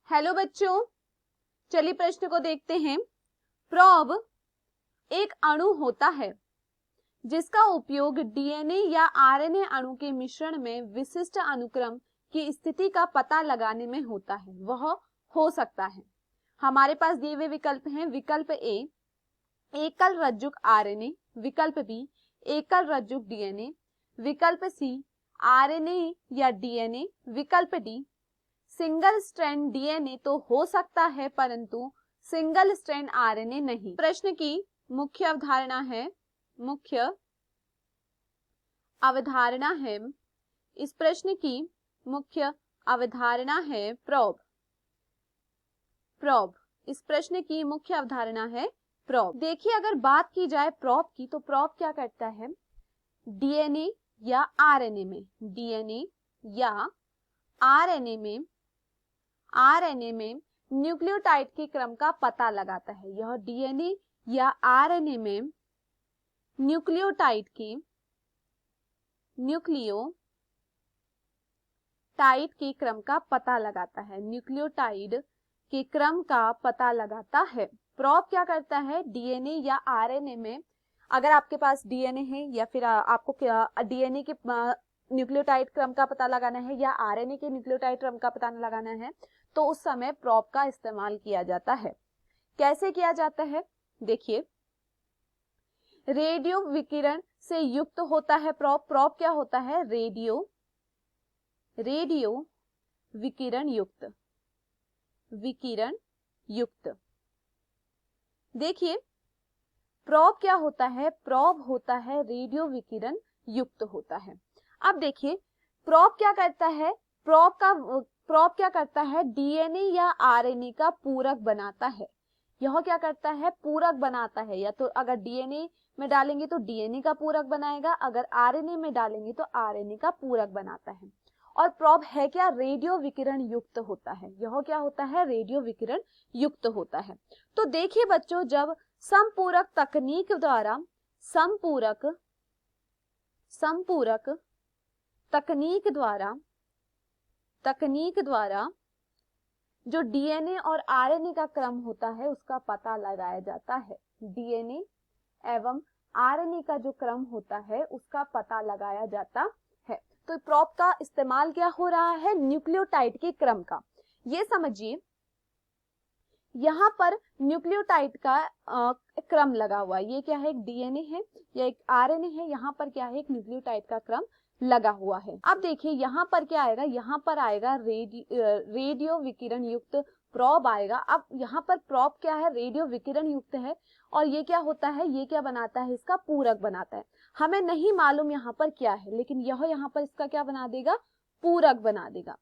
Hello बच्चों, चलिए प्रश्न को देखते हैं। प्रोब एक अणु होता है जिसका उपयोग डीएनए या आरएनए अणु के मिश्रण में विशिष्ट अनुक्रम की स्थिति का पता लगाने में होता है। वह हो सकता है, हमारे पास दिए हुए विकल्प हैं। विकल्प ए एकल रज्जुक आरएनए, विकल्प बी एकल रज्जुक डीएनए, विकल्प सी आरएनए या डीएनए, विकल्प डी सिंगल स्ट्रैंड डीएनए तो हो सकता है परंतु सिंगल स्ट्रैंड आरएनए नहीं। प्रश्न की मुख्य अवधारणा है इस प्रश्न की मुख्य अवधारणा है प्रोब। इस प्रश्न की मुख्य अवधारणा है प्रोब। देखिए, अगर बात की जाए प्रोब की तो प्रोब क्या करता है, डीएनए या आरएनए में न्यूक्लियोटाइड के क्रम का पता लगाता है। यह डीएनए या आरएनए में न्यूक्लियोटाइड के क्रम का पता लगाता है। न्यूक्लियोटाइड के क्रम का पता लगाता है। प्रोब क्या करता है, डीएनए या आरएनए में, अगर आपके पास डीएनए है या फिर आपको डीएनए के न्यूक्लियोटाइड क्रम का पता लगाना है या आरएनए के न्यूक्लियोटाइड क्रम का पता लगाना है तो उस समय प्रोब का इस्तेमाल किया जाता है। कैसे किया जाता है, देखिए, रेडियो विकिरण से युक्त होता है प्रोब। प्रोब क्या होता है, रेडियो विकिरण युक्त। देखिए, प्रोब क्या होता है, प्रोब होता है रेडियो विकिरण युक्त होता है। अब देखिए, प्रोब क्या करता है, प्रोब क्या करता है, डीएनए या आरएनए का पूरक बनाता है। यह क्या करता है, पूरक बनाता है। या तो अगर डीएनए में डालेंगे तो डीएनए का पूरक बनाएगा, अगर आरएनए में डालेंगे तो आरएनए का पूरक बनाता है। और प्रोब है क्या, रेडियो विकिरण युक्त होता है। यह क्या होता है, रेडियो विकिरण युक्त होता है। तो देखिए बच्चों, जब समपूरक तकनीक द्वारा तकनीक द्वारा जो डीएनए और आरएनए का क्रम होता है उसका पता लगाया जाता है। डीएनए एवं आरएनए का जो क्रम होता है उसका पता लगाया जाता है। तो प्रोब का इस्तेमाल क्या हो रहा है, न्यूक्लियोटाइड के क्रम का। ये समझिए, यहाँ पर न्यूक्लियोटाइड का क्रम लगा हुआ है। ये क्या है, एक डीएनए है या एक आरएनए है। यहाँ पर क्या है, एक न्यूक्लियोटाइड का क्रम लगा हुआ है। अब देखिए, यहाँ पर क्या आएगा, यहाँ पर आएगा रेडियो विकिरण युक्त प्रोब आएगा। अब यहाँ पर प्रोब क्या है, रेडियो विकिरण युक्त है और ये क्या होता है, ये क्या बनाता है, इसका पूरक बनाता है। हमें नहीं मालूम यहाँ पर क्या है, लेकिन यह यहाँ पर इसका क्या बना देगा, पूरक बना देगा।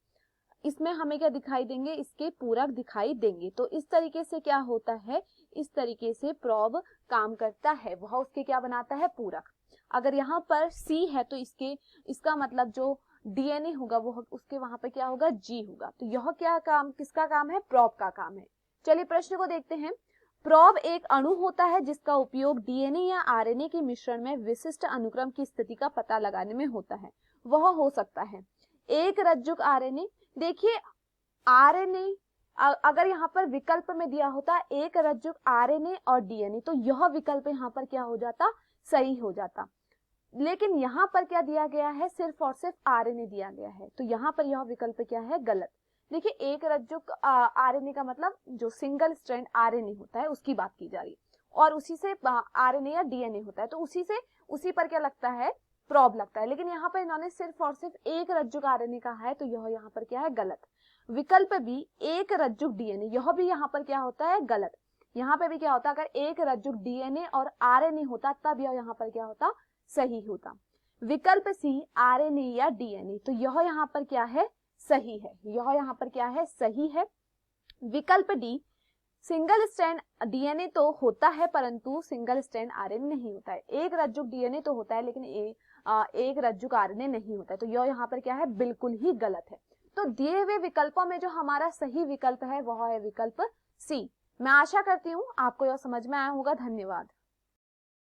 इसमें हमें क्या दिखाई देंगे, इसके पूरक दिखाई देंगे। तो इस तरीके से क्या होता है, इस तरीके से प्रोब काम करता है। वह उसके क्या बनाता है, पूरक। अगर यहाँ पर C है तो इसका मतलब जो डीएनए होगा वो उसके वहां पे क्या होगा, G होगा। तो यह क्या काम, किसका काम है, प्रोब का काम है। चलिए प्रश्न को देखते हैं। प्रोब एक अणु होता है जिसका उपयोग डीएनए या आरएनए के मिश्रण में विशिष्ट अनुक्रम की स्थिति का पता लगाने में होता है। वह हो सकता है एक रज्जुक आरएनए। देखिए, आरएनए अगर यहाँ पर विकल्प में दिया होता एक रज्जुक आरएनए और डीएनए तो यह विकल्प यहाँ पर क्या हो जाता, सही हो जाता। लेकिन यहाँ पर क्या दिया गया है, सिर्फ और सिर्फ आरएनए दिया गया है, तो यहाँ पर यह विकल्प क्या है, गलत। देखिए, एक रज्जुक आरएनए का मतलब जो सिंगल स्ट्रैंड आरएनए होता है उसकी बात की जा रही है और उसी से आरएनए या डीएनए होता है, तो उसी पर क्या लगता है, प्रोब लगता है। लेकिन यहाँ पर इन्होंने सिर्फ और सिर्फ एक रज्जुक आरएनए कहा है तो यह यहाँ पर क्या है, गलत। विकल्प बी एक रज्जुक डीएनए, यह भी यहाँ पर क्या होता है, गलत। यहाँ पे भी क्या होता, अगर एक रज्जुक डीएनए और आरएनए होता तब यह यहाँ पर क्या होता, सही होता। विकल्प सी आरएनए या डीएनए, तो यह यहाँ पर क्या है, सही है। यह यहाँ पर क्या है, सही है। विकल्प डी सिंगल स्ट्रैंड डीएनए तो होता है परंतु सिंगल स्ट्रैंड आरएनए नहीं होता है। एक रज्जुक डीएनए तो होता है लेकिन एक रज्जुक आरएनए नहीं होता है, तो यह यहाँ पर क्या है, बिल्कुल ही गलत है। तो दिए हुए विकल्पों में जो हमारा सही विकल्प है वह है विकल्प सी। मैं आशा करती हूँ आपको यह समझ में आया होगा। धन्यवाद।